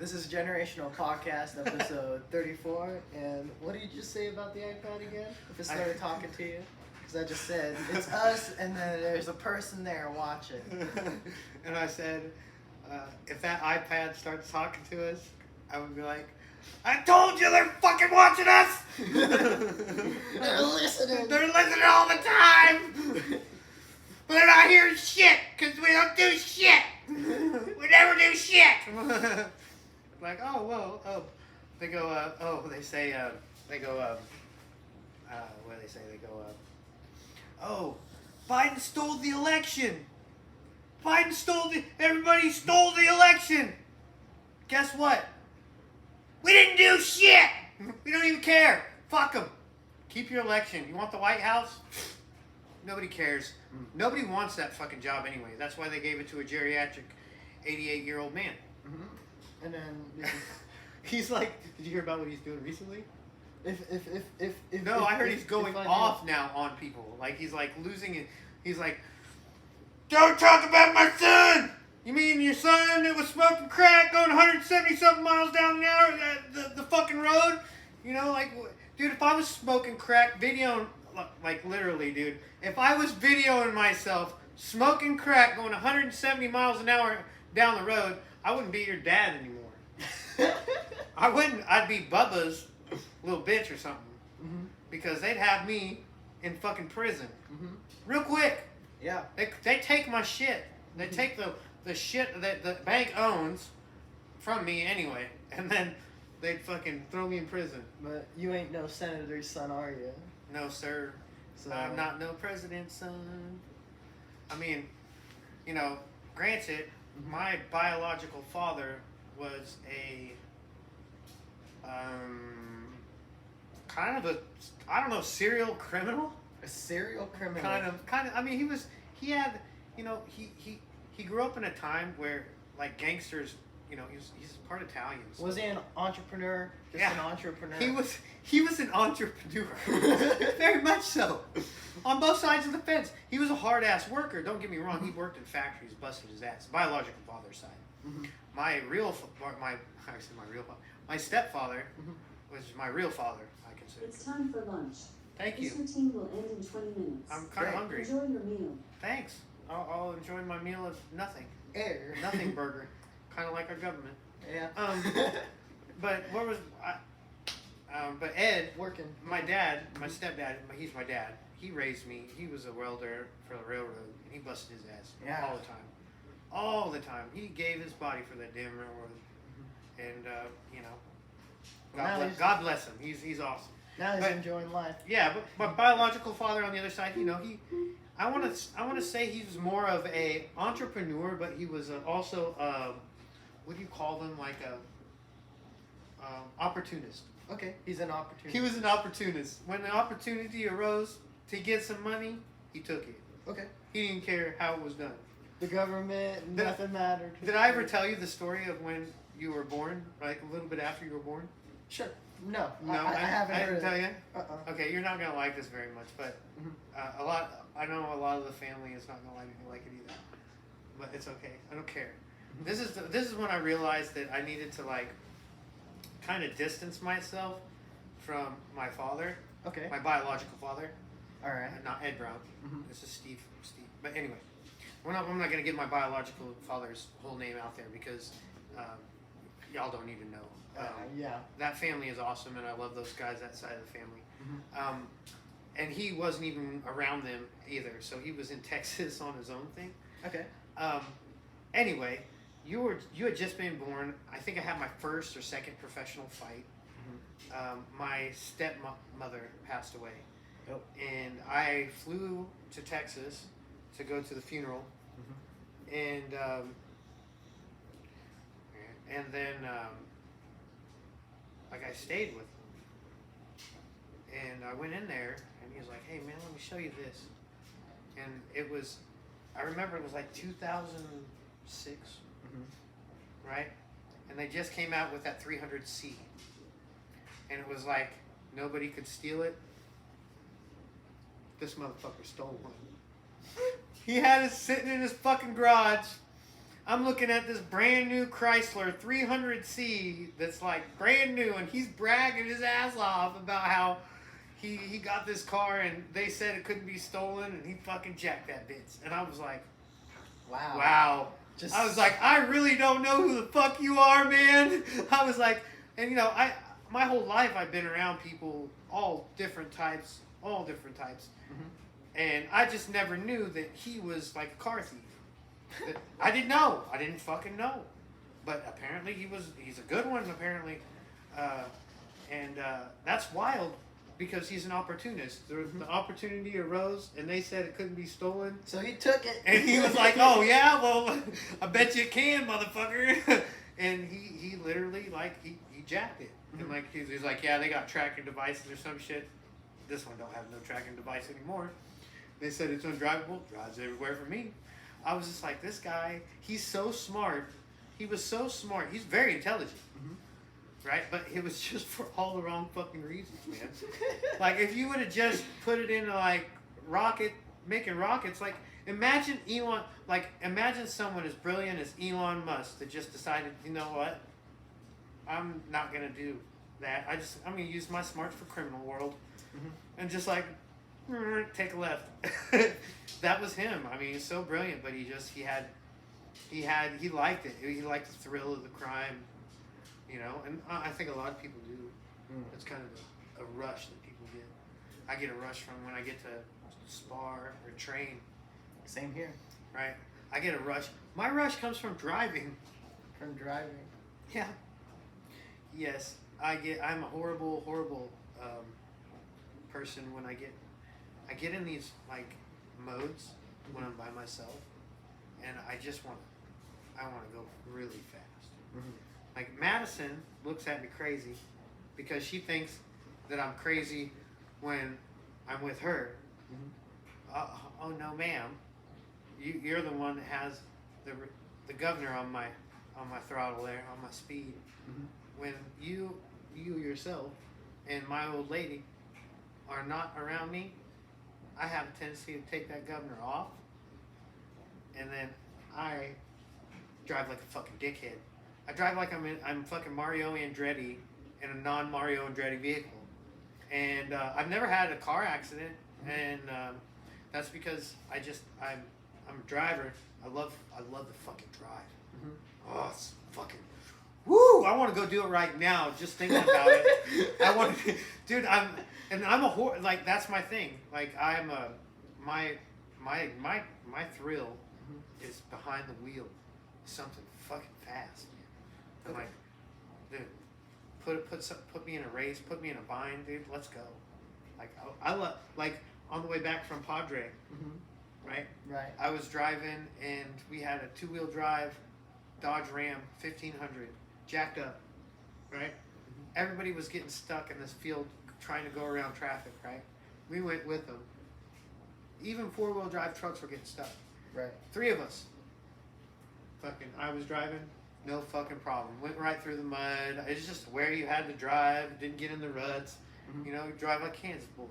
This is Generational Podcast, episode 34. And what did you just say about the iPad again? If it started talking to you? Because I just said, it's us, and then there's a person there watching. And I said, if that iPad starts talking to us, I would be like, I told you they're fucking watching us! They're listening! They're listening all the time! But they're not hearing shit, because we don't do shit! We never do shit! Like, oh, whoa, oh. They go, what do they say? They go, oh, Biden stole the election! Everybody stole the election! Guess what? We didn't do shit! We don't even care. Fuck them. Keep your election. You want the White House? Nobody cares. Nobody wants that fucking job anyway. That's why they gave it to a geriatric 88-year-old man. Mm-hmm. And then... He's like, did you hear about what he's doing recently? If I heard he's going off now on people. Like, he's like losing it. He's like, don't talk about my son! You mean your son that was smoking crack going 170-something miles down the hour, the fucking road? You know, like, dude, if I was smoking crack, videoing, like, literally, dude, if I was videoing myself smoking crack going 170 miles an hour down the road, I wouldn't be your dad anymore. I wouldn't. I'd be Bubba's little bitch or something. Mm-hmm. Because they'd have me in fucking prison. Mm-hmm. Real quick. Yeah. They take my shit. They take the shit that the bank owns from me anyway. And then they'd fucking throw me in prison. But you ain't no senator's son, are you? No, sir. So I'm not no president's son. I mean, you know, granted, my biological father was a kind of a, I don't know, serial criminal. A serial criminal. Kind of. I mean, he had, you know, he grew up in a time where like gangsters, you know, he's part Italian. So. Was he an entrepreneur? An entrepreneur. He was an entrepreneur. Very much so. On both sides of the fence. He was a hard ass worker. Don't get me wrong. He worked in factories, busted his ass. Biological father's side. Mm-hmm. My stepfather was my real father. I consider. It's time for lunch. Thank you. This routine will end in 20 minutes. I'm kind of hungry. Enjoy your meal. Thanks. I'll enjoy my meal of nothing. Air. Nothing burger. Kind of like our government. Yeah. But what was but Ed, working. my dad, my stepdad, he's my dad. He raised me. He was a welder for the railroad, and he busted his ass all the time. All the time. He gave his body for that damn railroad. And you know, God bless him. He's awesome. Now he's enjoying life. Yeah, but my biological father on the other side, you know, I want to say he was more of a entrepreneur, but he was also what do you call them, like a opportunist. Okay, he's an opportunist. He was an opportunist. When the opportunity arose to get some money, he took it. Okay. He didn't care how it was done. The government, nothing mattered. Did I ever tell you the story of when you were born, like a little bit after you were born? Sure. No, I haven't heard didn't of tell it. you. Okay, you're not gonna like this very much, but I know a lot of the family is not gonna like it either. But it's okay. I don't care. This is when I realized that I needed to like kind of distance myself from my father. Okay. My biological father. All right. Not Ed Brown. Mm-hmm. This is Steve. But anyway, I'm not going to get my biological father's whole name out there because y'all don't need to know. Yeah. That family is awesome, and I love those guys, that side of the family. Mm-hmm. And he wasn't even around them either, so he was in Texas on his own thing. Okay. Anyway, you had just been born. I think I had my first or second professional fight. My stepmother passed away. Yep. And I flew to Texas to go to the funeral. And then like I stayed with him. And I went in there and he was like, hey man, let me show you this. And I remember it was like 2006, right? And they just came out with that 300C. And it was like, nobody could steal it. This motherfucker stole one. He had it sitting in his fucking garage I'm looking at this brand new Chrysler 300C that's like brand new, and he's bragging his ass off about how he got this car and they said it couldn't be stolen, and he fucking jacked that bitch. And I was like, Wow. wow. I was like, I really don't know who the fuck you are, man. I was like, and you know, my whole life I've been around people, all different types. And I just never knew that he was like a car thief. I didn't know. I didn't fucking know. But apparently he's a good one, apparently. And that's wild because he's an opportunist. The opportunity arose and they said it couldn't be stolen. So he took it. And he was like, oh yeah, well, I bet you can, motherfucker. And he literally, like, he jacked it. And like, he's like, yeah, they got tracking devices or some shit. This one don't have no tracking device anymore. They said it's undrivable. Drives everywhere for me. I was just like, this guy, he's so smart. He was so smart. He's very intelligent. Right? But it was just for all the wrong fucking reasons, man. Like, if you would have just put it into, like, making rockets, like, imagine someone as brilliant as Elon Musk that just decided, you know what? I'm not going to do that. I'm going to use my smarts for criminal world. And just like, take a left. That was him. I mean, he's so brilliant, but he liked it. He liked the thrill of the crime, you know, and I think a lot of people do. It's kind of a rush that people get. I get a rush from when I get to spar or train. Same here. Right? I get a rush. My rush comes from driving. From driving. Yeah. Yes. I'm a horrible person when I get in these like modes when I'm by myself, and I want to go really fast. Like Madison looks at me crazy because she thinks that I'm crazy when I'm with her. Oh no, ma'am, you're the one that has the governor on my throttle there, on my speed. When you yourself and my old lady are not around me, I have a tendency to take that governor off, and then I drive like a fucking dickhead. I drive like I'm fucking Mario Andretti in a non-Mario Andretti vehicle, and I've never had a car accident, and that's because I'm a driver. I love the fucking drive. Oh, it's fucking. Woo! I want to go do it right now. Just thinking about it. I want to, dude. I'm a like that's my thing. Like my thrill is behind the wheel. Something fucking fast, man. I'm like, dude, put me in a race, put me in a bind, dude. Let's go. Like I love like on the way back from Padre, right? Right. I was driving and we had a 2-wheel drive Dodge Ram 1500. Jacked up, right? Everybody was getting stuck in this field trying to go around traffic, right? We went with them. Even 4-wheel drive trucks were getting stuck. Right. 3 of us. I was driving, no fucking problem. Went right through the mud. It's just where you had to drive. Didn't get in the ruts. You know, drive like Kansas boy.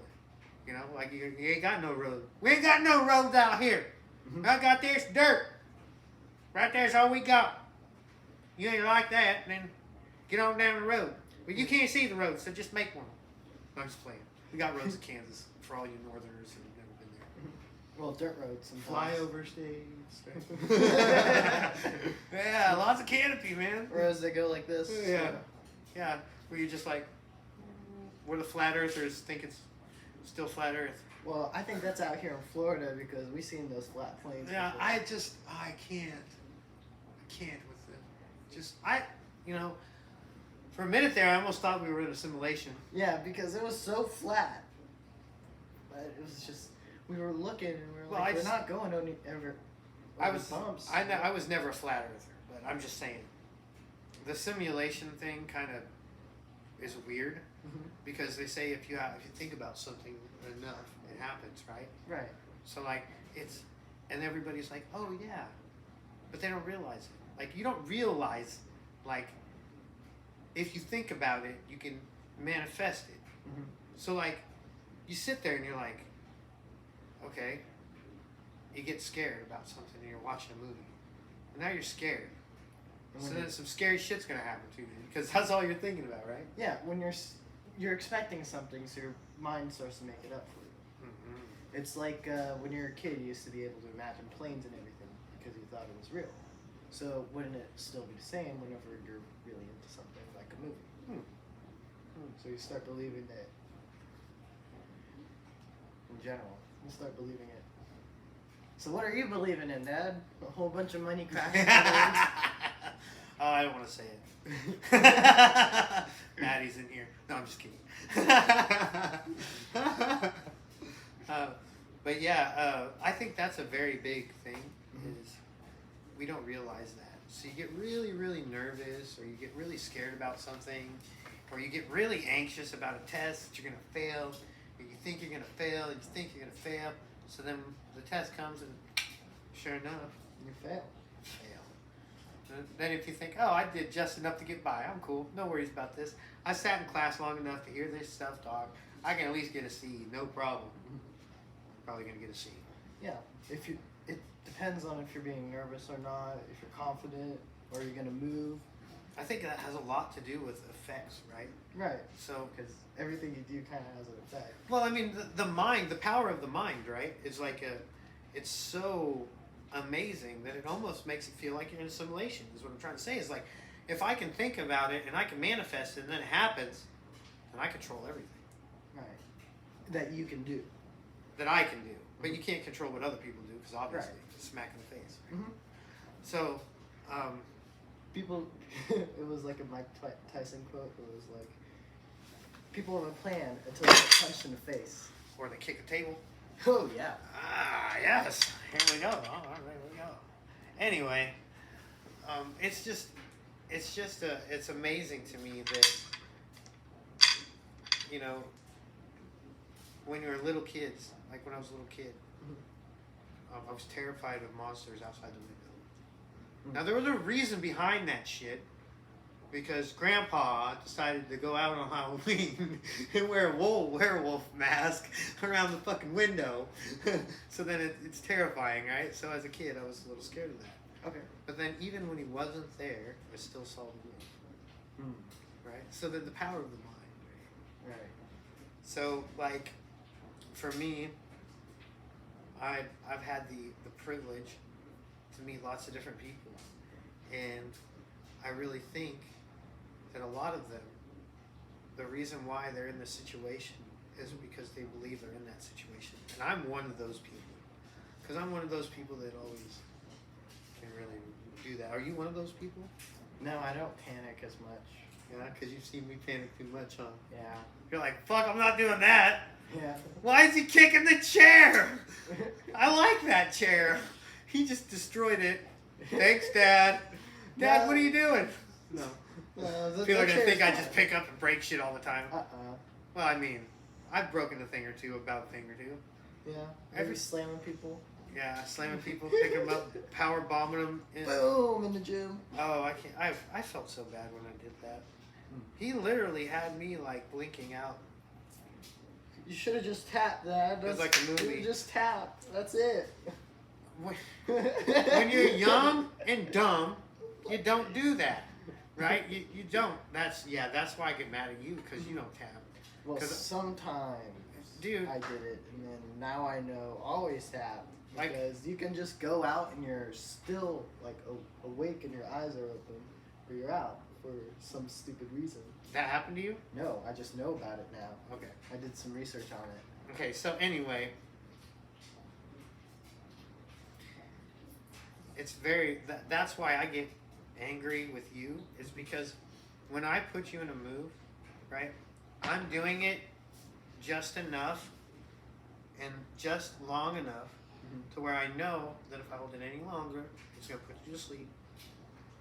You know, like you ain't got no road. We ain't got no roads out here. I got this dirt. Right there's all we got. You ain't like that, then get on down the road. But you can't see the road, so just make one. I'm just playing. We got roads in Kansas for all you northerners who've never been there. Well, dirt roads sometimes. Flyover states. Yeah, lots of canopy, man. Roads that go like this. Yeah. Yeah, where you just like, where the flat earthers think it's still flat earth. Well, I think that's out here in Florida because we've seen those flat plains. Yeah, before. I can't with it. You know, for a minute there, I almost thought we were in a simulation. Yeah, because it was so flat. But it was just, we were looking and we were like, we're not going over bumps. I was never a flat earther, but I'm just saying, the simulation thing kind of is weird because they say if you think about something enough, it happens, right? Right. So like and everybody's like, oh yeah, but they don't realize it. Like you don't realize, like, if you think about it, you can manifest it. So like, you sit there and you're like, okay, you get scared about something and you're watching a movie. And Now you're scared. And So when then you're- some scary shit's gonna happen to you because that's all you're thinking about, right? yeah, when you're expecting something, so your mind starts to make it up for you. Mm-hmm. It's like when you were a kid, you used to be able to imagine planes and everything because you thought it was real. So wouldn't it still be the same whenever you're really into something like a movie? So you start believing it in general. You start believing it. So what are you believing in, Dad? A whole bunch of money crashing planes? Oh, I don't want to say it. Maddie's in here. No, I'm just kidding. But yeah, I think that's a very big thing. Is we don't realize that. So you get really, really nervous, or you get really scared about something, or you get really anxious about a test that you're gonna fail, or you think you're gonna fail, and you think you're gonna fail. So then the test comes, and sure enough, You fail. fail. Then if you think, oh, I did just enough to get by, I'm cool, no worries about this. I sat in class long enough to hear this stuff talk. I can at least get a C, no problem. Probably gonna get a C. Yeah. It depends on if you're being nervous or not, if you're confident, or you're gonna move. I think that has a lot to do with effects, right? Right. So, Because everything you do kind of has an effect. well, I mean, the mind, the power of the mind, right? Is like it's so amazing that it almost makes it feel like you're in a simulation. Is what I'm trying to say. Is like, if I can think about it and I can manifest it and then it happens, then I control everything Right. That you can do. that I can do. But you can't control what other people do because obviously Right. it's a smack in the face. Mm-hmm. So, People, it was like a Mike Tyson quote. It was like, people have a plan until they get punched in the face. or they kick a table. Oh, yeah. Ah, yes. Here we go. All right, here we go. Anyway, it's amazing to me that, you know, when you're little kids, like when I was a little kid, I was terrified of monsters outside the window. Now, there was a reason behind that shit. Because Grandpa decided to go out on Halloween and wear a werewolf mask around the fucking window. So then it's terrifying, right? So as a kid, I was a little scared of that. Okay. But then even when he wasn't there, I still saw the wolf, right? So the power of the mind, right? Right. So, like, for me, I've had the privilege to meet lots of different people. And I really think that a lot of them, the reason why they're in this situation is because they believe they're in that situation. And I'm one of those people. Because I'm one of those people that always can really do that. Are you one of those people? No, I don't panic as much. Yeah, because you've seen me panic too much, huh? Yeah. You're like, fuck, I'm not doing that. Yeah. Why is he kicking the chair? I like that chair. He just destroyed it. Thanks, Dad. Dad, No. what are you doing? No. People are gonna think I just pick up and break shit all the time. Well, I mean, I've broken a thing or two about a thing or two. Yeah. Every- Every slamming people. Yeah, slamming people, picking them up, power bombing them. Boom in the gym. Oh, I can't. I felt so bad when I did that. He literally had me like blinking out. You should have just tapped that. It was like a movie. You just tapped. That's it. When you're young and dumb, you don't do that, right? You don't. That's why I get mad at you because you don't tap. Well, 'Cause- sometimes, Dude. I did it, and then now I know always tap Like- because you can just go out and you're still like awake and your eyes are open, or you're out for some stupid reason. That happened to you? No, I just know about it now. Okay. I did some research on it. Okay. So anyway, it's very. That's why I get angry with you. Is because when I put you in a move, right? I'm doing it just enough and just long enough to where I know that if I hold it any longer, it's going to put you to sleep,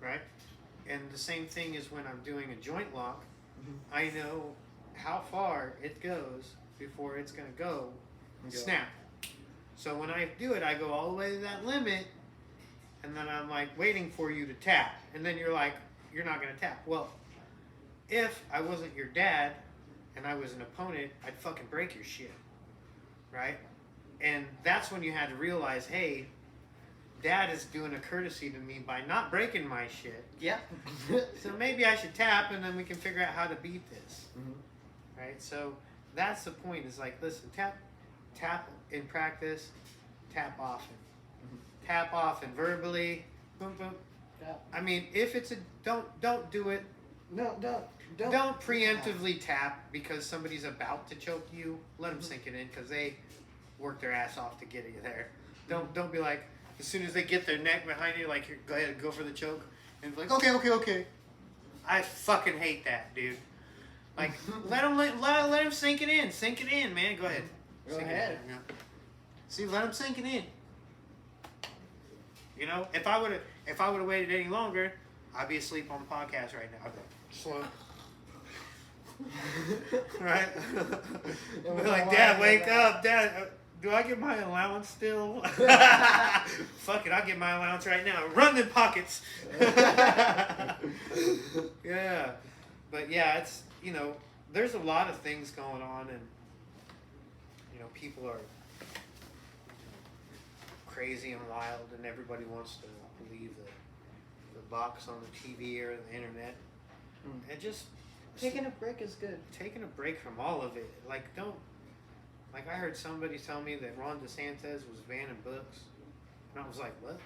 right? And the same thing is when I'm doing a joint lock, I know how far it goes before it's going to go and Go. snap. So when I do it, I go all the way to that limit, and then I'm like waiting for you to tap. And then you're like, you're not going to tap. Well, if I wasn't your dad and I was an opponent, I'd fucking break your shit, right? And that's when you had to realize, hey, Dad is doing a courtesy to me by not breaking my shit. Yeah. So maybe I should tap, and then we can figure out how to beat this. Mhm. Right? So that's the point. Is like, listen, tap in practice, tap often. Tap often, verbally, boom, boom. Yeah. I mean, if it's a, don't do it. No, don't. Don't preemptively tap because somebody's about to choke you. Let them sink it in because they work their ass off to get you there. Don't be like, as soon as they get their neck behind you, like, go ahead, go for the choke. And be like, okay. I fucking hate that, dude. Like, let them sink it in, man. Go ahead. Go Sink it ahead. in. Yeah. See, let them sink it in. You know, if I would have waited any longer, I'd be asleep on the podcast right now. I'd be slow. Right? Be like, Dad, wake up, Dad. Do I get my allowance still? Fuck it, I'll get my allowance right now. Run the pockets. Yeah, but yeah, it's, you know, there's a lot of things going on, and you know, people are crazy and wild, and everybody wants to believe the box on the TV or the internet. And just Taking a break is good. taking a break from all of it. Like, don't, like, I heard somebody tell me that Ron DeSantis was banning books, and I was like, what?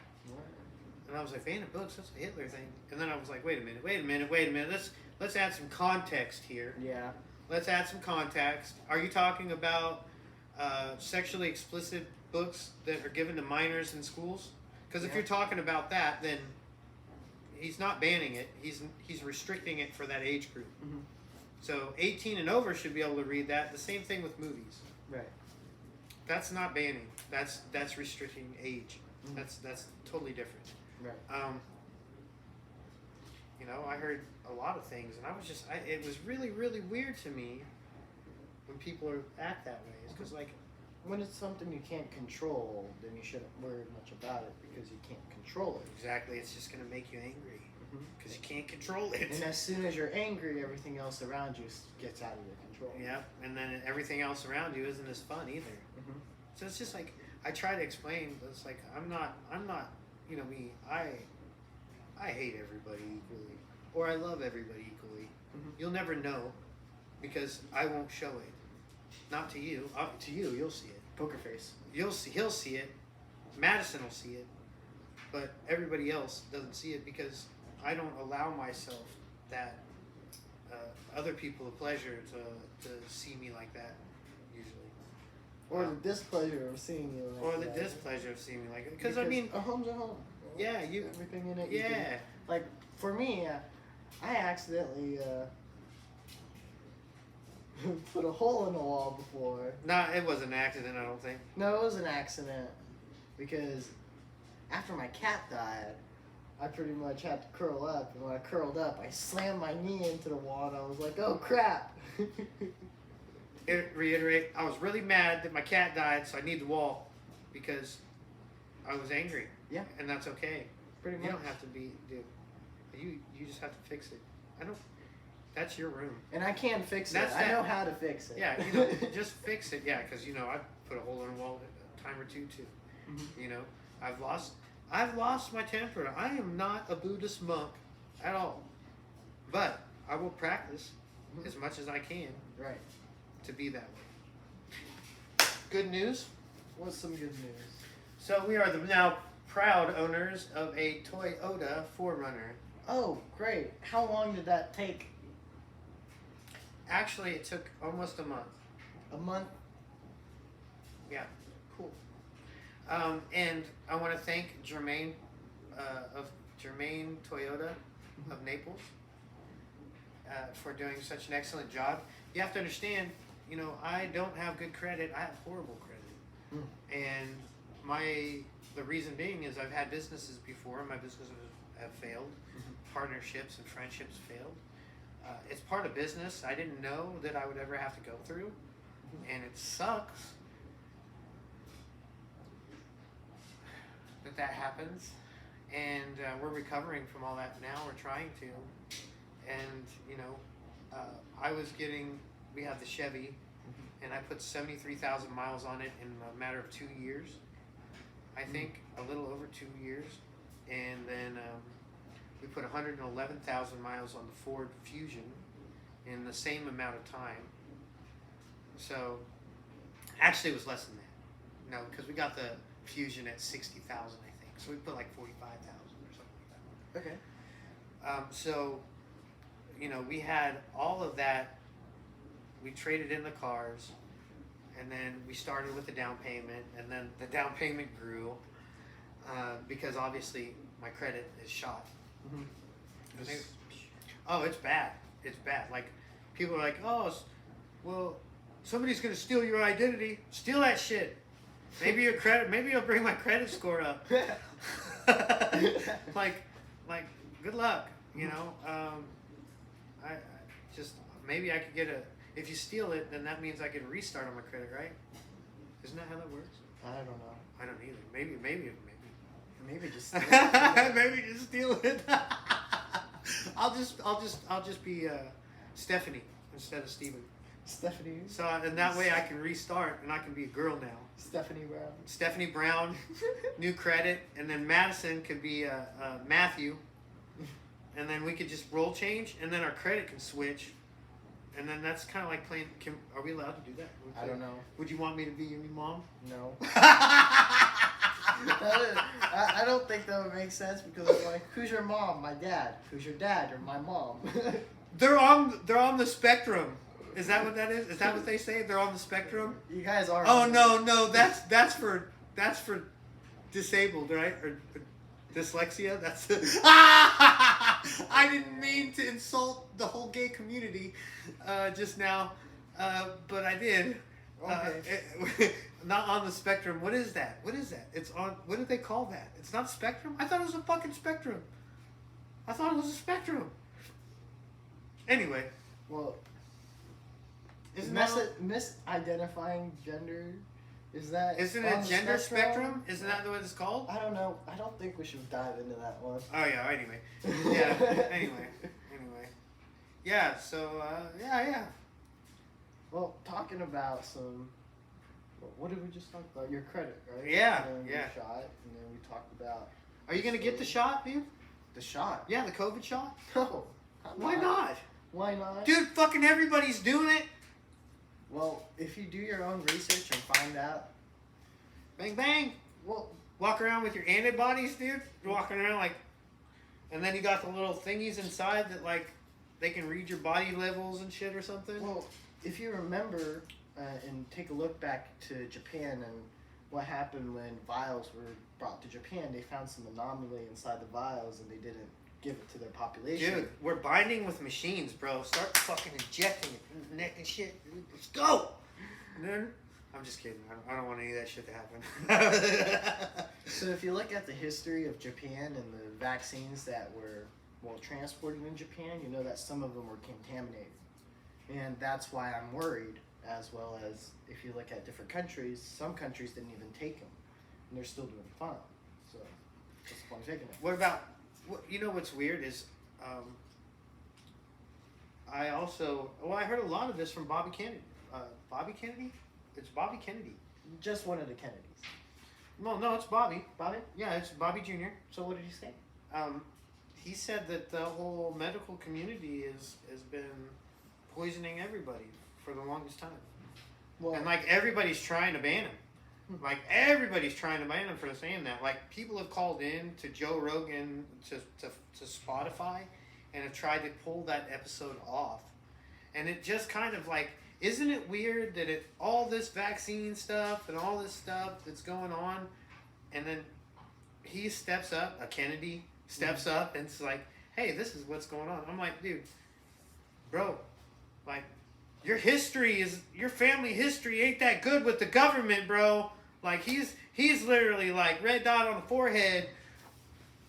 And I was like, banning books? That's a Hitler thing. And then I was like, wait a minute. Let's add some context here. Yeah. Let's add some context. Are you talking about sexually explicit books that are given to minors in schools? Because if Yeah. you're talking about that, then he's not banning it. He's restricting it for that age group. Mhm. So 18 and over should be able to read that. The same thing with movies. Right. That's not banning. That's restricting age. Mhm. That's totally different. Right. You know, I heard a lot of things, and it was really, really weird to me when people act that way. It's because, like, When it's something you can't control, then you shouldn't worry much about it because you can't control it. exactly, it's just gonna make you angry Mhm. because you can't control it. And as soon as you're angry, everything else around you gets out of your control. Yeah, and then everything else around you isn't as fun either. Mhm. So it's just like, I try to explain, but it's like, I'm not, you know me, I hate everybody equally, or I love everybody equally. Mhm. You'll never know because I won't show it. Not to you. To you, you'll see it. Poker face. He'll see it. Madison will see it, but everybody else doesn't see it because I don't allow myself that other people of pleasure to see me like that usually, Or the displeasure of seeing you. Like or the that. displeasure of seeing me like that. Because I mean, a home's a home. yeah, you, Everything in it. you yeah, can- like for me, I accidentally put a hole in the wall before. no, it was an accident. I don't think. No, it was an accident because after my cat died, I pretty much had to curl up, and when I curled up, I slammed my knee into the wall, and I was like, "Oh crap!" Reiterate, I was really mad that my cat died, so I need the wall because I was angry. Yeah. And that's okay. Pretty You much. don't have to be, dude. You just have to fix it. I don't. That's your room. And I can fix it. That's I that- know how to fix it. Yeah, you know, just fix it. Yeah, because you know I put a hole in the wall a time or two too. Mhm. You know, I've lost my temper. I am not a Buddhist monk at all, but I will practice as much as I can Right. to be that way. Good news. What's some good news? So we are the now proud owners of a Toyota 4Runner. Oh, great! How long did that take? Actually, it took almost a month. A month. Yeah, cool. And I want to thank Jermaine of Jermaine Toyota of Naples for doing such an excellent job. You have to understand, you know, I don't have good credit. I have horrible credit, and the reason being is I've had businesses before. And my businesses have failed. Partnerships and friendships failed. It's part of business. I didn't know that I would ever have to go through, and it sucks that happens. And we're recovering from all that now. We're trying to, and you know, we have the Chevy, and I put 73,000 miles on it in a matter of 2 years. I think, a little over 2 years, and then we put 111,000 miles on the Ford Fusion in the same amount of time. So, actually, it was less than that. No, because we got the Fusion at 60,000, I think. So we put like 45,000 or something like that. Okay. So, you know, we had all of that. We traded in the cars, and then we started with the down payment, and then the down payment grew because obviously my credit is shot. Mm-hmm. Oh, it's bad. It's bad. Like, people are like, oh, well, somebody's gonna steal your identity. Steal that shit. Maybe your credit. Maybe it'll bring my credit score up. like, good luck. You know. I just maybe I could get a. If you steal it, then that means I can restart on my credit, right? Isn't that how that works? I don't know. I don't either. Maybe. Maybe just. Maybe just steal it. I'll just be Stephanie instead of Steven. Stephanie. So and that way I can restart and I can be a girl now. Stephanie Brown. Stephanie Brown, new credit, and then Madison could be Matthew, and then we could just roll change, and then our credit can switch, and then that's kind of like playing. Are we allowed to do that? I don't know. Would you want me to be your new mom? No. I don't think that would make sense because it's like, who's your mom? My dad. Who's your dad? Or my mom? They're on the spectrum. Is that what that is? Is that what they say? They're on the spectrum. You guys are. Oh no, that's for disabled, right? Or dyslexia. That's. I didn't mean to insult the whole gay community just now, but I did. Okay. Not on the spectrum. What is that? What is that? It's on. What do they call that? It's not spectrum. I thought it was a fucking spectrum. I thought it was a spectrum. Anyway. Well. Isn't misidentifying gender? Isn't it on the gender spectrum? Isn't that what it's called? I don't know. I don't think we should dive into that one. Oh yeah. Anyway. Yeah. Anyway. Yeah. So yeah. Well, talking about some. What did we just talk about? Your credit, right? Yeah. And then Yeah. your shot, and then we talked about. Are you gonna get the shot, dude? The shot? Yeah, the COVID shot. No. I'm Why not? Why not? Dude, fucking everybody's doing it. Well, if you do your own research and find out, Bang bang. well, Walk around with your antibodies, dude. You're walking around like, and then you got the little thingies inside that like, they can read your body levels and shit or something. well, if you remember and take a look back to Japan and what happened when vials were brought to Japan, they found some anomaly inside the vials and they didn't give it to their population. Dude, we're binding with machines, bro. Start fucking injecting it in the neck and shit. Dude. Let's go. Dude. I'm just kidding. I don't want any of that shit to happen. So if you look at the history of Japan and the vaccines that were transported in Japan, you know that some of them were contaminated. And that's why I'm worried, as well as if you look at different countries, some countries didn't even take them. And they're still doing fine. So what's the point of taking them? What about, you know what's weird is, I heard a lot of this from Bobby Kennedy. Bobby Kennedy? It's Bobby Kennedy. Just one of the Kennedys. No, it's Bobby. Bobby? Yeah, it's Bobby Jr. So what did he say? He said that the whole medical community has been poisoning everybody for the longest time. Well, And like everybody's trying to ban him. Like everybody's trying to ban him for saying that. Like people have called in to Joe Rogan to Spotify and have tried to pull that episode off. And it just kind of like, isn't it weird that all this vaccine stuff and all this stuff that's going on, and then he steps up, a Kennedy steps up and it's like, hey, this is what's going on. I'm like, dude, bro, like, your family history ain't that good with the government, bro. Like, he's literally like, red dot on the forehead,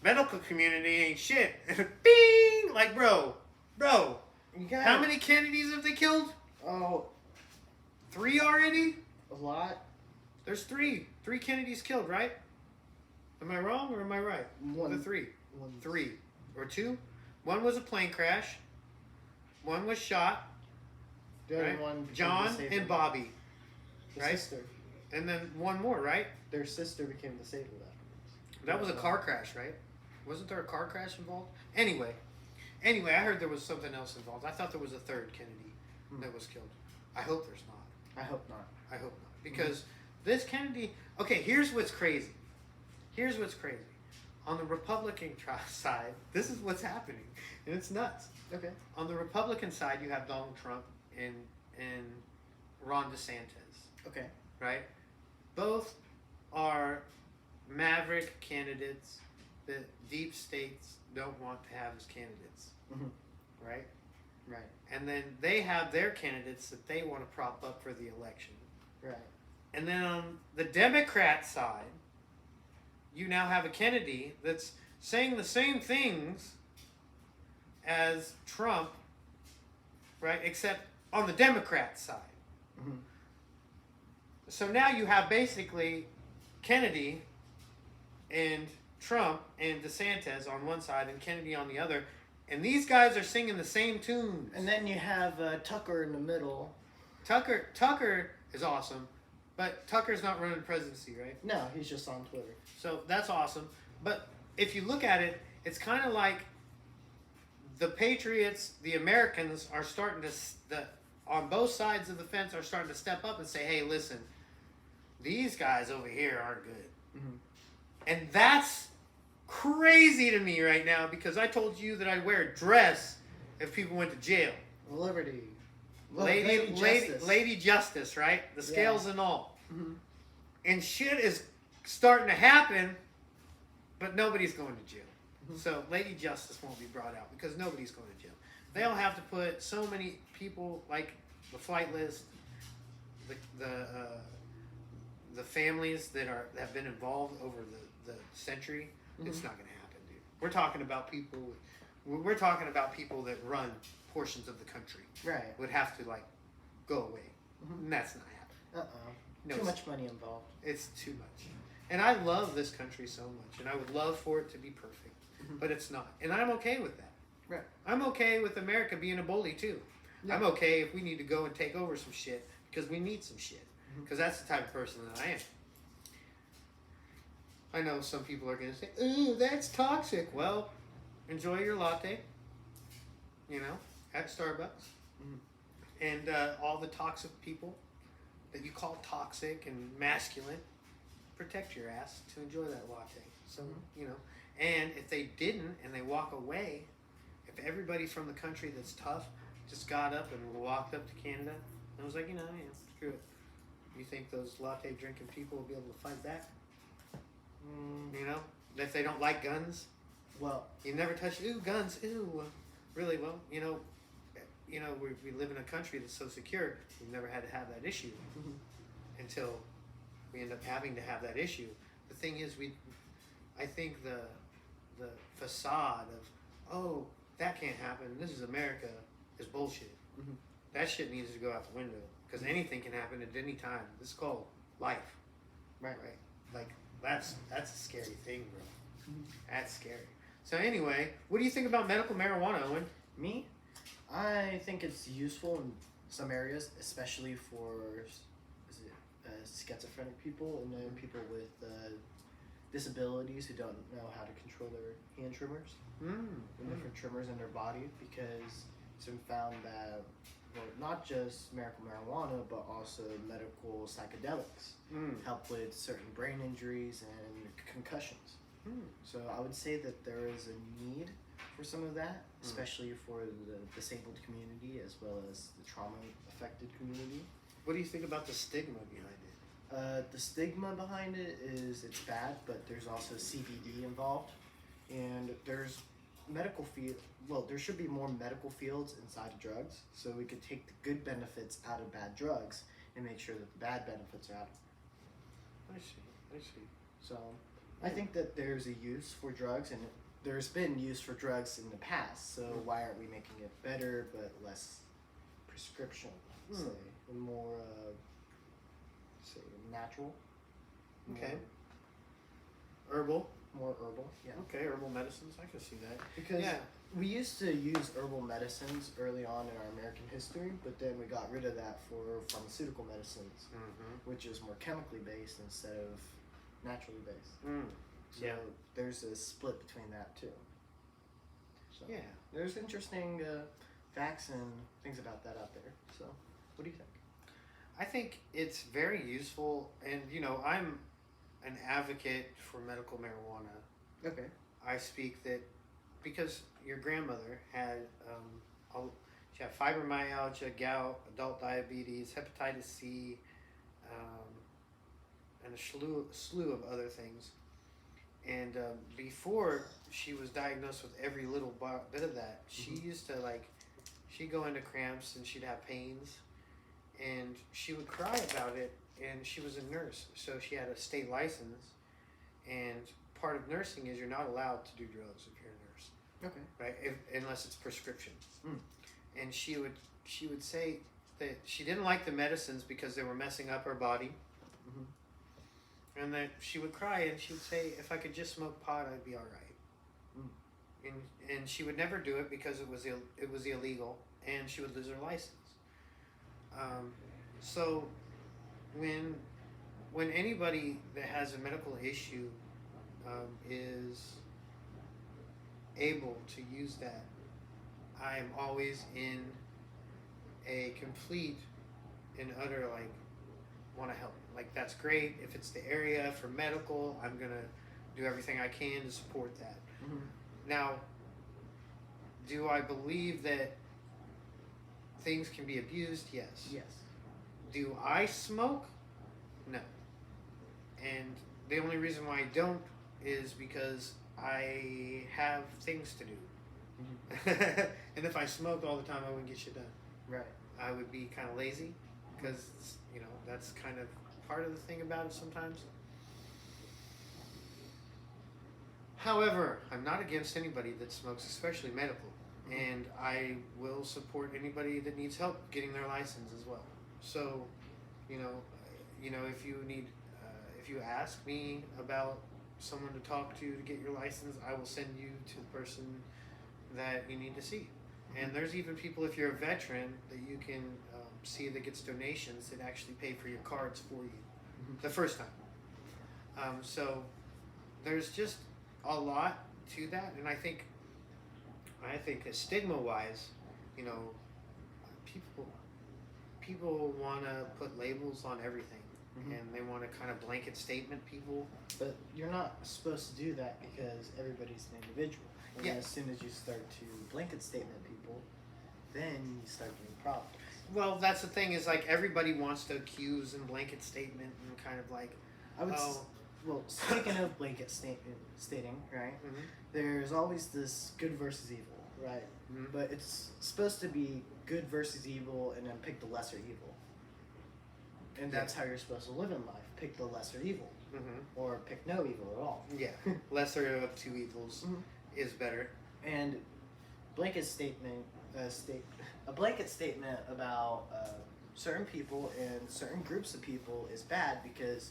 medical community ain't shit. Bing! Like, bro, you got how many Kennedys have they killed? Oh, 3 already? a lot. There's 3. 3 Kennedys killed, right? Am I wrong or am I right? One. The 3. 3 or 2. One was a plane crash. One was shot. The other Right? one. John and Bobby. The right? sister. And then one more, right? Their sister became disabled afterwards. That was a car crash, right? Wasn't there a car crash involved? Anyway, I heard there was something else involved. I thought there was a third Kennedy that was killed. I hope there's not. I hope not. I hope not. Because this Kennedy... Okay, here's what's crazy. Here's what's crazy. On the Republican side, this is what's happening. And it's nuts. Okay. On the Republican side, you have Donald Trump and Ron DeSantis. Okay. Right? Both are maverick candidates that deep states don't want to have as candidates. Mm-hmm. Right? Right. And then they have their candidates that they want to prop up for the election. Right. And then on the Democrat side, you now have a Kennedy that's saying the same things as Trump, right? Except on the Democrat side. Mm-hmm. So now you have basically Kennedy and Trump and DeSantis on one side and Kennedy on the other. And these guys are singing the same tunes. And then you have Tucker in the middle. Tucker is awesome, but Tucker's not running the presidency, right? No, he's just on Twitter. So that's awesome. But if you look at it, it's kind of like the Patriots, the Americans are starting to, on both sides of the fence, are starting to step up and say, hey, listen, these guys over here aren't good. Mm-hmm. And that's crazy to me right now because I told you that I'd wear a dress if people went to jail. Liberty. Lady Justice, right? The scales and all. Mm-hmm. And shit is starting to happen, but nobody's going to jail. Mm-hmm. So Lady Justice won't be brought out because nobody's going to jail. They'll have to put so many people, like the flight list, the families that have been involved over the century. Mm-hmm. It's not going to happen, dude. We're talking about people. We're talking about people that run portions of the country. Right. Would have to go away. Mm-hmm. And that's not happening. No, Too much money involved. It's too much. And I love this country so much, and I would love for it to be perfect, but it's not. And I'm okay with that. Right. I'm okay with America being a bully too. Yeah. I'm okay if we need to go and take over some shit because we need some shit. Because that's the type of person that I am. I know some people are going to say, ooh, that's toxic. Well, enjoy your latte, at Starbucks. And all the toxic people that you call toxic and masculine, protect your ass to enjoy that latte. So, and if they didn't and they walk away, if everybody from the country that's tough just got up and walked up to Canada and was like, screw it. You think those latte drinking people will be able to fight back? If they don't like guns? Well, You never touch, guns, really, well, we live in a country that's so secure, we've never had to have that issue until we end up having to have that issue. The thing is, I think the facade of, that can't happen, this is America, is bullshit. That shit needs to go out the window, because anything can happen at any time. This is called life. right. Like, that's a scary thing, bro. That's scary. So anyway, what do you think about medical marijuana, Owen? Me? I think it's useful in some areas, especially for schizophrenic people and then people with disabilities who don't know how to control their hand tremors and different tremors in their body, because it's been found that not just medical marijuana but also medical psychedelics help with certain brain injuries and concussions. So I would say that there is a need for some of that, especially for the disabled community as well as the trauma-affected community. What do you think about the stigma behind it? The stigma behind it is it's bad, but there's also CBD involved, and there's there should be more medical fields inside of drugs, so we could take the good benefits out of bad drugs and make sure that the bad benefits are out. I see. So I think that there's a use for drugs, and there's been use for drugs in the past, so why aren't we making it better but less prescription, say, and more say natural? Okay. Herbal. More herbal, yeah. Okay, herbal medicines. I can see that. Because we used to use herbal medicines early on in our American history, but then we got rid of that for pharmaceutical medicines, which is more chemically based instead of naturally based. So Yeah. there's a split between that too. So Yeah. there's interesting facts and things about that out there. So what do you think? I think it's very useful, and I'm an advocate for medical marijuana. Okay. I speak that because your grandmother had she had fibromyalgia, gout, adult diabetes, hepatitis C, and a slew of other things. And before she was diagnosed with every little bit of that, she used to she'd go into cramps and she'd have pains, and she would cry about it. And she was a nurse, so she had a state license, and part of nursing is you're not allowed to do drugs if you're a nurse. Okay. Right, unless it's prescription. Mm. And she would say that she didn't like the medicines because they were messing up her body, and that she would cry and she would say, "If I could just smoke pot, I'd be all right." And she would never do it because it was illegal, and she would lose her license. So when anybody that has a medical issue is able to use that, I am always in a complete and utter want to help. That's great. If it's the area for medical, I'm gonna do everything I can to support that. Now, do I believe that things can be abused? Yes. Yes. Do I smoke? No. And the only reason why I don't is because I have things to do. And if I smoked all the time, I wouldn't get shit done. Right. I would be kind of lazy because, that's kind of part of the thing about it sometimes. However, I'm not against anybody that smokes, especially medical. And I will support anybody that needs help getting their license as well. So, if you need, if you ask me about someone to talk to get your license, I will send you to the person that you need to see. And there's even people, if you're a veteran, that you can see that gets donations that actually pay for your cards for you the first time. So there's just a lot to that, and I think stigma-wise, people want to put labels on everything, and they want to kind of blanket statement people. But you're not supposed to do that because everybody's an individual. And Yeah. as soon as you start to blanket statement people, then you start getting problems. Well, that's the thing is everybody wants to accuse and blanket statement and kind of I would. oh. Well, speaking of blanket stating, right? There's always this good versus evil, right? But it's supposed to be good versus evil, and then pick the lesser evil. And that's how you're supposed to live in life: pick the lesser evil, or pick no evil at all. Yeah, lesser of two evils is better. And blanket statement, a blanket statement about certain people and certain groups of people is bad because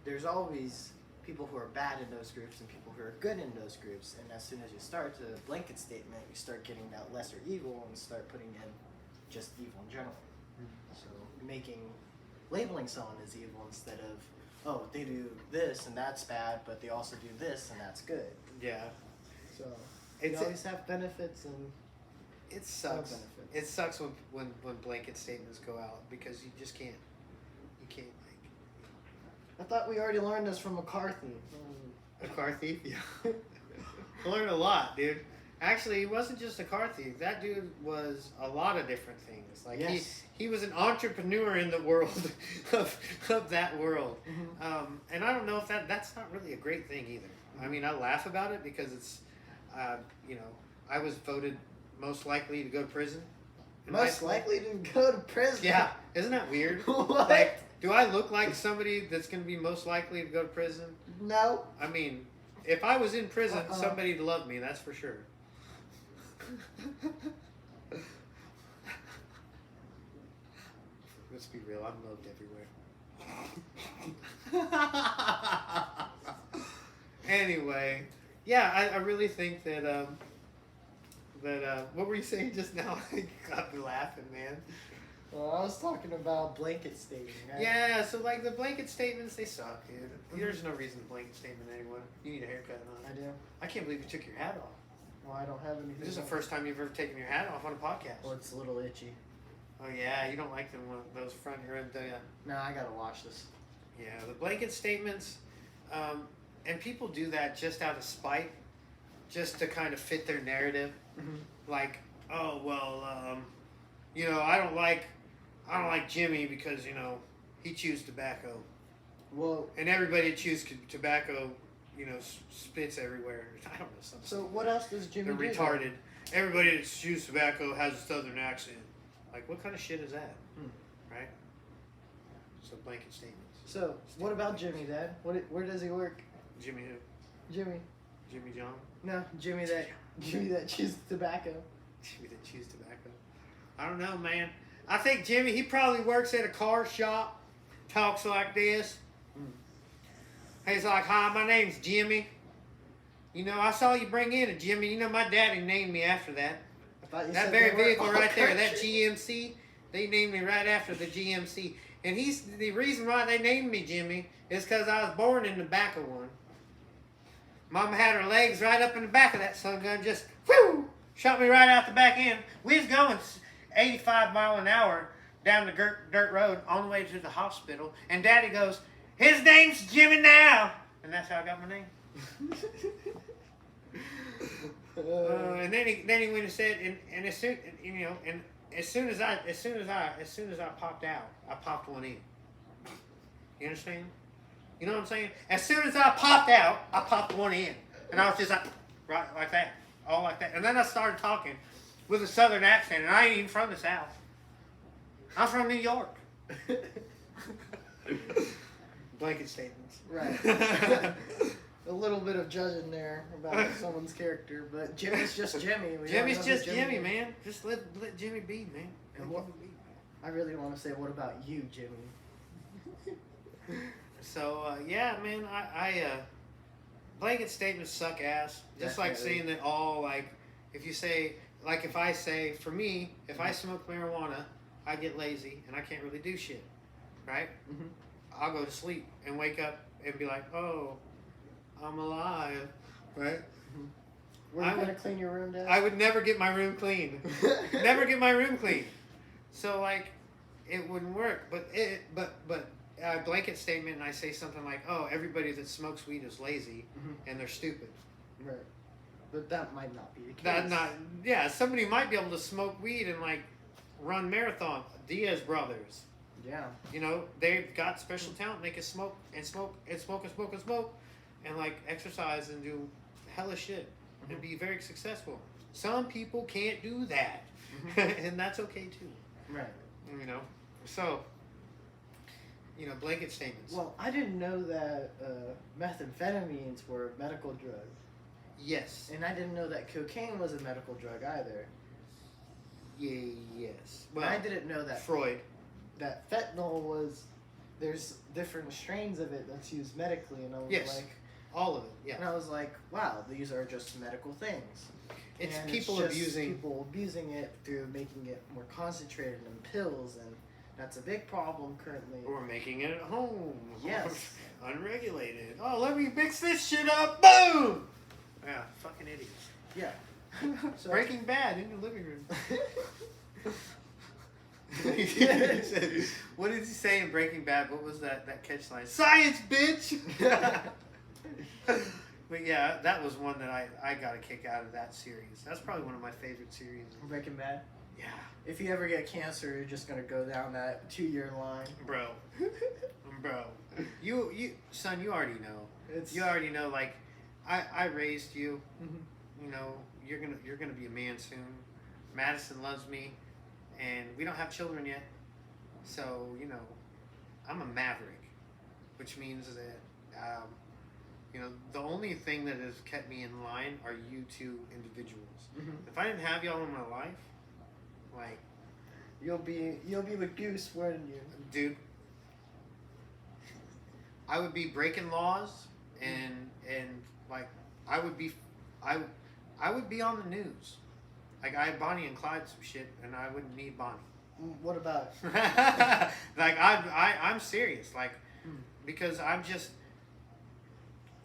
there's always people who are bad in those groups and people who are good in those groups. And as soon as you start to blanket statement, you start getting that lesser evil and start putting in just evil in general. So labeling someone as evil instead of, they do this and that's bad, but they also do this and that's good. Yeah. So you always have benefits and it sucks. benefits. It sucks when blanket statements go out because you just can't. You can't I thought we already learned this from McCarthy. a car thief. Yeah. I learned a lot, dude. Actually, he wasn't just a car thief. That dude was a lot of different things. Yes. he was an entrepreneur in the world of that world. And I don't know if that's not really a great thing either. I mean, I laugh about it because it's, I was voted most likely to go to prison. Most likely to go to prison. Yeah, isn't that weird? What? Do I look like somebody that's going to be most likely to go to prison? No. I mean, if I was in prison, somebody'd love me, that's for sure. Let's be real, I'm loved everywhere. Anyway, yeah, I really think that But what were you saying just now? You got me laughing, man. Well, I was talking about blanket statement. Right? Yeah, so like the blanket statements, they suck, dude. There's no reason to blanket statement anyone. You need a haircut, huh? I do. I can't believe you took your hat off. Well, I don't have anything. This is the else. first time you've ever taken your hat off on a podcast. Well, it's a little itchy. Oh yeah, you don't like them those front ribs, do you? No, I gotta wash this. Yeah, the blanket statements, and people do that just out of spite, just to kind of fit their narrative. Like, oh well, you know, I don't like Jimmy because he chews tobacco, Well, and everybody that chews tobacco, spits everywhere. I don't know something. so what else does Jimmy They're do? retarded. Everybody that chews tobacco has a southern accent. Like, what kind of shit is that? Right? So blanket statements. So, what about Jimmy, Dad? Where does he work? Jimmy who? Jimmy. Jimmy John? No, Jimmy that chews tobacco. Jimmy that chews tobacco. I don't know, man. I think Jimmy, he probably works at a car shop, talks like this. He's like, hi, my name's Jimmy. I saw you bring in a Jimmy. My daddy named me after that. I thought you That said very they were vehicle all right there, that country. GMC, they named me right after the GMC. And the reason why they named me Jimmy is because I was born in the back of one. Mama had her legs right up in the back of that sun gun, just whoo, shot me right out the back end. We was going 85 mile an hour down the dirt road on the way to the hospital, and Daddy goes, his name's Jimmy now, and that's how I got my name. And then he went and said, and as soon as soon as I popped out, I popped one in. You understand? You know what I'm saying? As soon as I popped out, I popped one in, and I was just right like that, all like that. And then I started talking with a southern accent, and I ain't even from the South. I'm from New York. Blanket statements. Right. A little bit of judging there about someone's character, but Jimmy's just Jimmy. We Jimmy's all know who just Jimmy, is. man. Just let Jimmy be, man. And Let what- Jimmy be. I really want to say, what about you, Jimmy? So yeah, man, I blanket statements suck ass. Just like Definitely. saying that all like if you say like if I say for me if I smoke marijuana I get lazy and I can't really do shit, right? Mhm. I'll go to sleep and wake up and be like, oh, I'm alive, right? Were I you gonna would- clean your room, Dad? I would never get my room clean. Never get my room clean. So like, it wouldn't work. But a blanket statement, and I say something like, "Oh, everybody that smokes weed is lazy, and they're stupid." Right. But that might not be the case. That not yeah. Somebody might be able to smoke weed and like run marathon. Diaz brothers, Yeah. they've got special talent. They can smoke and smoke and smoke and smoke and smoke, and like exercise and do hella shit and be very successful. Some people can't do that, and that's okay too. Right. So, blanket statements. Well, I didn't know that methamphetamines were a medical drug. Yes. And I didn't know that cocaine was a medical drug either. Yeah, yes. Well, I didn't know that Freud. that fentanyl was, there's different strains of it that's used medically, and I was Yes. like, All of it, yeah. and I was like, wow, these are just medical things. It's And people just abusing. people abusing it through making it more concentrated in pills, and that's a big problem currently. Or making it at home. Yes. Unregulated. Oh, let me mix this shit up. Boom! Yeah, fucking idiots. Yeah. So, Breaking Bad in your living room. What did he say in Breaking Bad? What was that catch line? Science, bitch! But yeah, that was one that I got a kick out of that series. That's probably one of my favorite series. Breaking Bad. Yeah. If you ever get cancer, you're just gonna go down that 2-year line. Bro. You son, you already know. It's You already know, like, I raised you. Mhm. You're gonna be a man soon. Madison loves me, and we don't have children yet. So I'm a maverick, which means that the only thing that has kept me in line are you two individuals. Mhm. If I didn't have y'all in my life, like, You'll be with Goose, wouldn't you? dude, I would be breaking laws and like I would be on the news. Like I Bonnie and Clyde some shit, and I wouldn't need Bonnie. What about? Like I'm serious. Like because I'm just.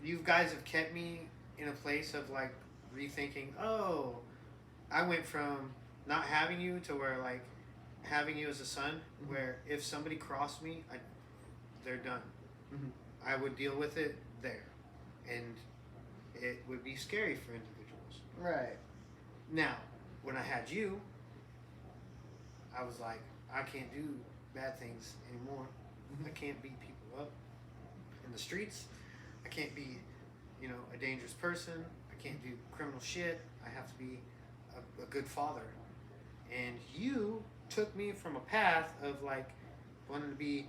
You guys have kept me in a place of like rethinking. Oh, I went from not having you to where like having you as a son. Where if somebody crossed me, they're done. Mm-hmm. I would deal with it there, and it would be scary for individuals. Right. Now, when I had you, I was like, I can't do bad things anymore. I can't beat people up in the streets. I can't be, a dangerous person. I can't do criminal shit. I have to be a good father. And you took me from a path of like wanting to be.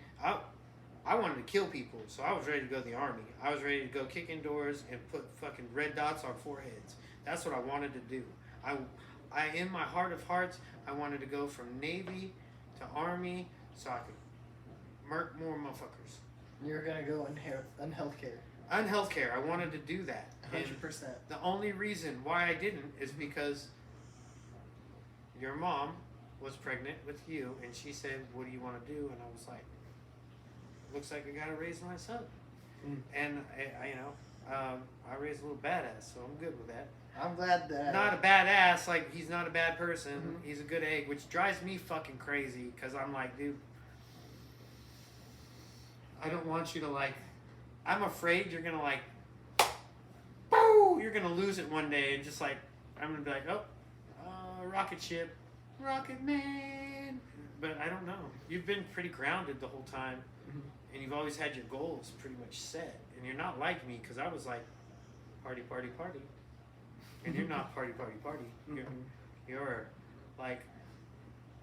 I wanted to kill people, so I was ready to go to the army. I was ready to go kick in doors and put fucking red dots on foreheads. That's what I wanted to do. I in my heart of hearts, I wanted to go from Navy to Army so I could murk more motherfuckers. You're gonna go in healthcare. On healthcare, I wanted to do that. 100%. The only reason why I didn't is because your mom was pregnant with you, and she said, "What do you want to do?" And I was like, "Looks like I gotta raise my son." And I raised a little badass, so I'm good with that. I'm glad that. Not a badass, like he's not a bad person. He's a good egg, which drives me fucking crazy because I'm like, dude, I don't want you to like. I'm afraid you're gonna like, boo! You're gonna lose it one day and just like I'm gonna be like, rocket ship, rocket man. But I don't know. You've been pretty grounded the whole time, and you've always had your goals pretty much set. And you're not like me because I was like, party, party, party. And you're not party, party, party. You're like,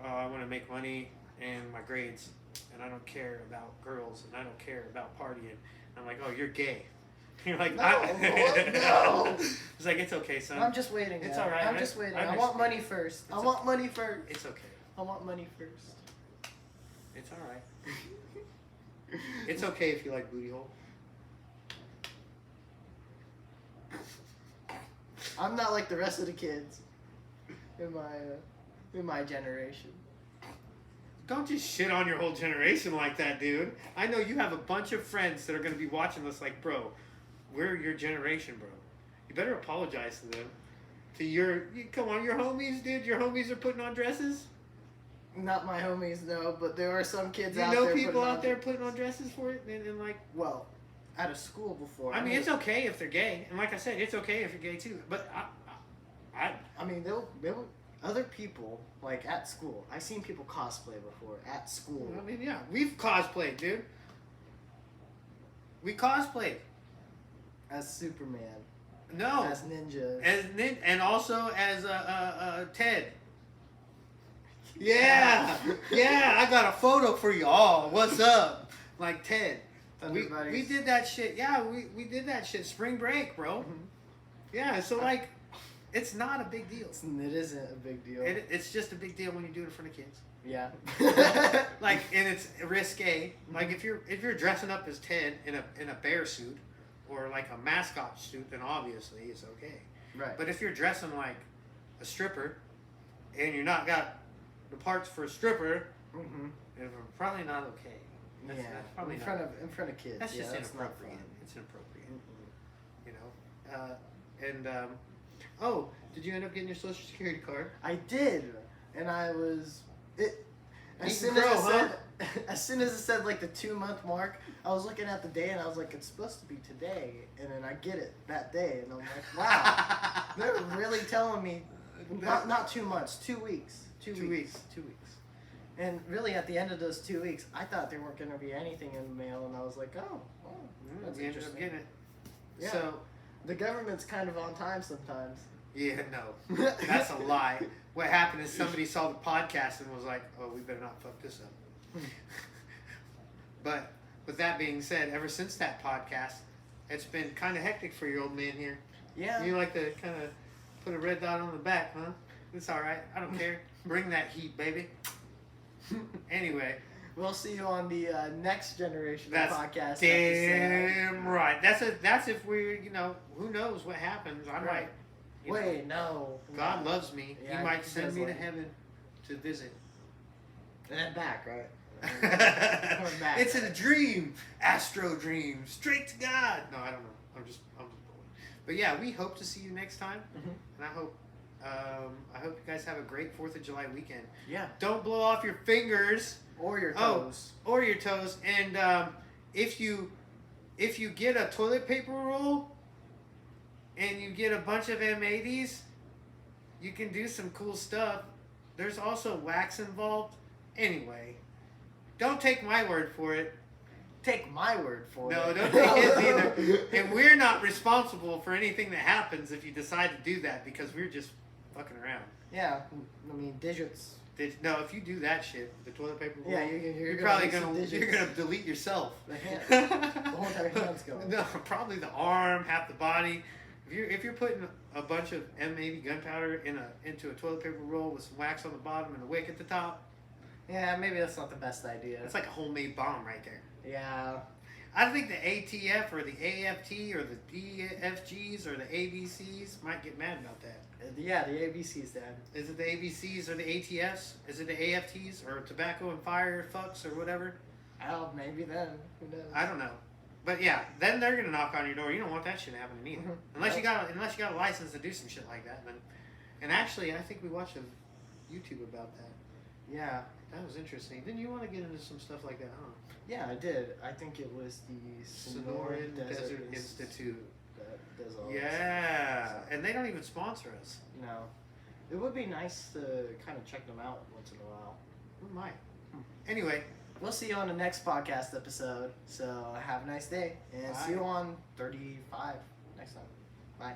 oh, I want to make money and my grades, and I don't care about girls, and I don't care about partying. I'm like, oh, you're gay. You're like, No, no. It's like, it's okay, son. I'm just waiting. It's now. all right. I'm just waiting. I I want money first. I want money first. It's okay. I want money first. It's all right. It's okay if you like booty hole. I'm not like the rest of the kids in my generation. Don't just shit on your whole generation like that, dude. I know you have a bunch of friends that are going to be watching this like, bro, we're your generation, bro. You better apologize to them. Come on, your homies, dude. Your homies are putting on dresses. Not my homies, no, but there are some kids You out know there. people out there putting on dresses for it, and like. Well, out of school before. I mean, it's okay if they're gay, and like I said, it's okay if you're gay too. But I mean, they'll other people like at school. I've seen people cosplay before at school. I mean, yeah, we've cosplayed, dude. We cosplayed As Superman. No, As Ninja. and also as Ted. Yeah, yeah, I got a photo for y'all. What's up? Like Ted. We did that shit. Yeah, we did that shit. Spring break, bro. Yeah, so like, it's not a big deal. It isn't a big deal. It's just a big deal when you do it in front of kids. Yeah. Like, and it's risque. Like if you're dressing up as Ted in a bear suit or like a mascot suit, then obviously it's okay. Right. But if you're dressing like a stripper and you're not got the parts for a stripper, it's probably not okay. That's probably in front of kids. That's just that's not inappropriate. fun. It's inappropriate. You know. Oh, did you end up getting your Social Security card? I did, and I was it. As Eating soon as, crow, it said, as soon as it said like the 2-month mark, I was looking at the day and I was like, it's supposed to be today, and then I get it that day, and I'm like, wow, they're really telling me not 2 months, 2 weeks, 2 weeks. And really, at the end of those 2 weeks, I thought there weren't going to be anything in the mail, and I was like, oh, that's we ended up interesting. getting it. Yeah. So, the government's kind of on time sometimes. yeah, no, that's a lie. What happened is somebody saw the podcast and was like, oh, we better not fuck this up. But with that being said, ever since that podcast, it's been kind of hectic for your old man here. Yeah. You like to kind of put a red dot on the back, huh? It's all right. I don't care. Bring that heat, baby. Anyway. We'll see you on the next generation That's podcast. damn right. That's if we're, who knows what happens. I Right. you know, Wait, no. God loves me. Yeah, he might he send does me to love you. heaven to visit. And then back, right? back, It's right? a dream, astro dream, straight to God. No, I don't know. I'm just bullying. But yeah, we hope to see you next time, Mhm. and I hope you guys have a great 4th of July weekend. Yeah. Don't blow off your fingers Or your Oh. toes. or your toes, and if you get a toilet paper roll and you get a bunch of M80s, you can do some cool stuff. There's also wax involved. Anyway, don't take my word for it. Take my word for No, it. don't take his either. And we're not responsible for anything that happens if you decide to do that because we're just fucking around. Yeah, I mean, digits. No, if you do that shit, the toilet paper roll, Yeah, you're probably lose some gonna digits. delete yourself. The hand. The whole entire hand's going. No, probably the arm, half the body. If you're putting a bunch of M80 gunpowder into a toilet paper roll with some wax on the bottom and a wick at the top, Yeah, maybe that's not the best idea. it's like a homemade bomb right there. Yeah. I think the ATF or the AFT or the DFGs or the ABCs might get mad about that. Yeah, the ABC's dead. Is it the ABCs or the ATFs? Is it the AFTs or tobacco and fire fucks or whatever? Oh, maybe then. Who knows? I don't know. But yeah, then they're gonna knock on your door. You don't want that shit happening either. Mhm. Unless you got a license to do some shit like that. Then, and actually, I think we watched a YouTube about that. Yeah. That was interesting. Didn't you want to get into some stuff like that, huh? Yeah, I did. I think it was the Sonoran Desert Institute. That does all this Yeah, stuff. and they don't even sponsor us. No. It would be nice to kind of check them out once in a while. We might. Anyway, We'll see you on the next podcast episode. So have a nice day. And see Bye. you on 35 next time. Bye.